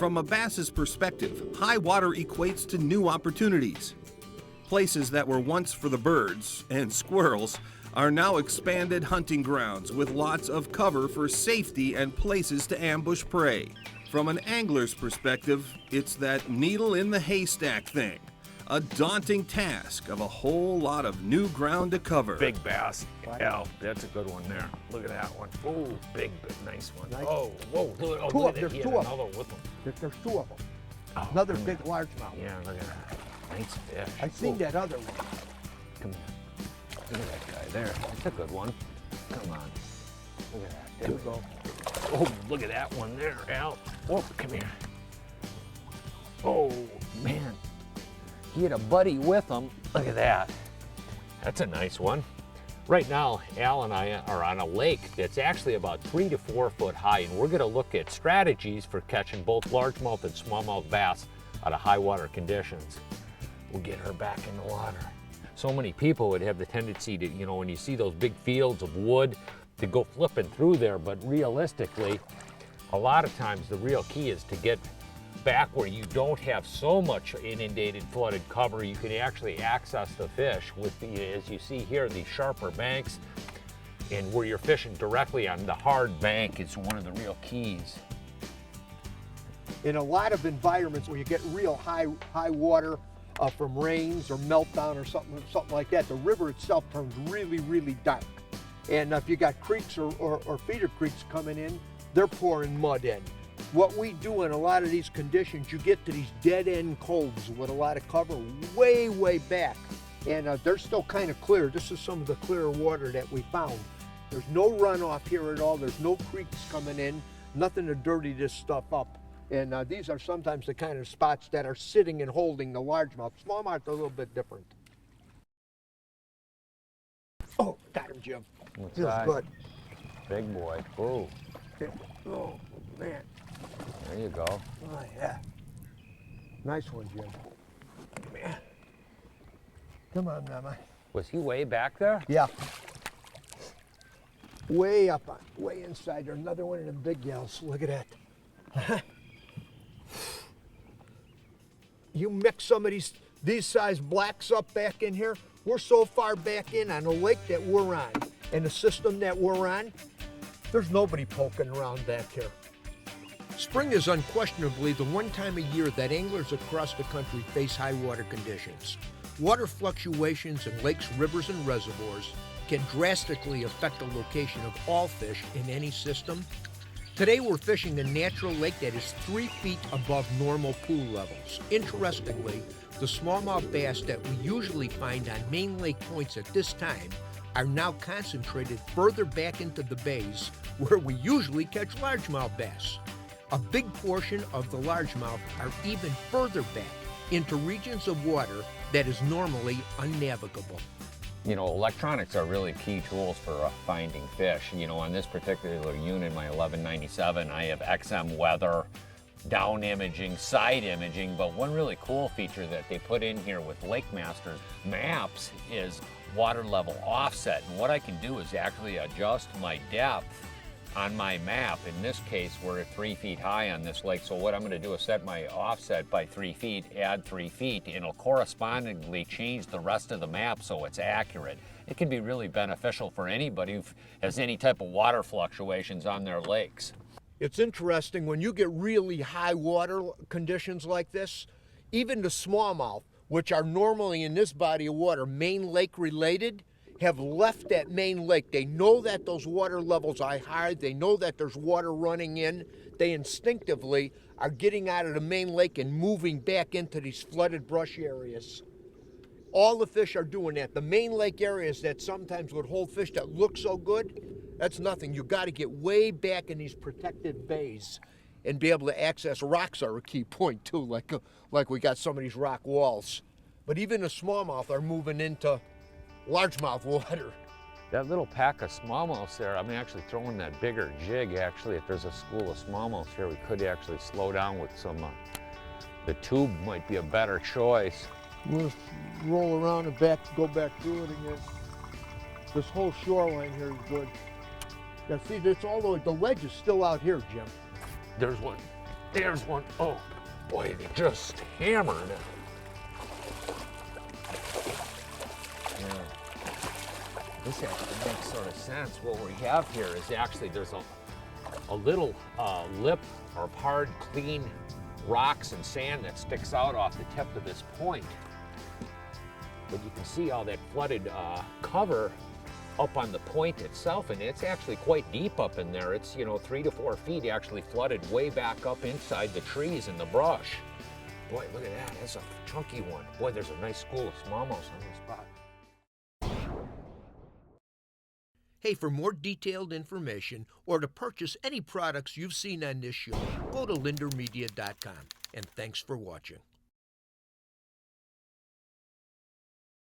From a bass's perspective, high water equates to new opportunities. Places that were once for the birds and squirrels are now expanded hunting grounds with lots of cover for safety and places to ambush prey. From an angler's perspective, it's that needle in the haystack thing. A daunting task of a whole lot of new ground to cover. Big bass. Yeah, that's a good one there. Look at that one. Oh, big, nice one. Nice. Oh, whoa, look, Two of them. there's There's two two of of them. With them. There's two of them. Oh, Another big largemouth. Yeah, look at that. Nice fish. I seen that other one. Come here. Look at that guy there. That's a good one. Come on. Look at that. There we go. Oh, look at that one there, Al. Oh, come here. Oh, man. He had a buddy with him. Look at that. That's a nice one. Right now, Al and I are on a lake that's actually about 3 to 4 foot high, and we're gonna look at strategies for catching both largemouth and smallmouth bass out of high water conditions. We'll get her back in the water. So many people would have the tendency to, you know, when you see those big fields of wood, to go flipping through there, but realistically, a lot of times the real key is to get back where you don't have so much inundated, flooded cover. You can actually access the fish with the, as you see here, the sharper banks, and where you're fishing directly on the hard bank is one of the real keys. In a lot of environments where you get real high water from rains or meltdown or something like that, the river itself turns really dark. And if you got creeks or feeder creeks coming in, they're pouring mud in. What we do in a lot of these conditions, you get to these dead-end coves with a lot of cover way back. And they're still kind of clear. This is some of the clearer water that we found. There's no runoff here at all. There's no creeks coming in, nothing to dirty this stuff up. And these are sometimes the kind of spots that are sitting and holding the largemouth. Smallmouth are a little bit different. Oh, got him, Jim. Feels good. Big boy. Oh. Oh, man. There you go. Oh, yeah. Nice one, Jim. Man. Come on, Mama. Was he way back there? Yeah. Way up on, way inside. There's another one of the big yells. Look at that. You mix some of these size blacks up back in here. We're so far back in on the lake that we're on and the system that we're on, there's nobody poking around back here. Spring is unquestionably the one time of year that anglers across the country face high water conditions. Water fluctuations in lakes, rivers, and reservoirs can drastically affect the location of all fish in any system. Today we're fishing a natural lake that is 3 feet above normal pool levels. Interestingly, the smallmouth bass that we usually find on main lake points at this time are now concentrated further back into the bays where we usually catch largemouth bass. A big portion of the largemouth are even further back into regions of water that is normally unnavigable. You know, electronics are really key tools for finding fish. You know, on this particular unit, my 1197, I have XM weather, down imaging, side imaging, but one really cool feature that they put in here with Lake Master's maps is water level offset. And what I can do is actually adjust my depth on my map. In this case, we're at 3 feet high on this lake. So what I'm going to do is set my offset by 3 feet, add 3 feet, and it'll correspondingly change the rest of the map so it's accurate. It can be really beneficial for anybody who has any type of water fluctuations on their lakes. It's interesting when you get really high water conditions like this, even the smallmouth, which are normally in this body of water main lake related, have left that main lake. They know that those water levels are high. They know that there's water running in. They instinctively are getting out of the main lake and moving back into these flooded brush areas. All the fish are doing that. The main lake areas that sometimes would hold fish that look so good, that's nothing. You got to get way back in these protected bays and be able to access. Rocks are a key point too, like we got some of these rock walls. But even the smallmouth are moving into largemouth water. That little pack of smallmouths there, I'm actually throwing that bigger jig actually. If there's a school of smallmouths here, we could actually slow down with some, the tube might be a better choice. We'll just roll around and go back through it again. This whole shoreline here is good. Now see, this all the way, the ledge is still out here, Jim. There's one. There's one. Oh, boy, they just hammered. Yeah. This actually makes sort of sense. What we have here is actually there's a little lip or hard, clean rocks and sand that sticks out off the tip of this point. But you can see all that flooded cover up on the point itself, and it's actually quite deep up in there. It's, 3 to 4 feet actually flooded way back up inside the trees and the brush. Boy, look at that. That's a chunky one. Boy, there's a nice school of smallmouths on this spot. Hey, for more detailed information or to purchase any products you've seen on this show, go to lindermedia.com. And thanks for watching.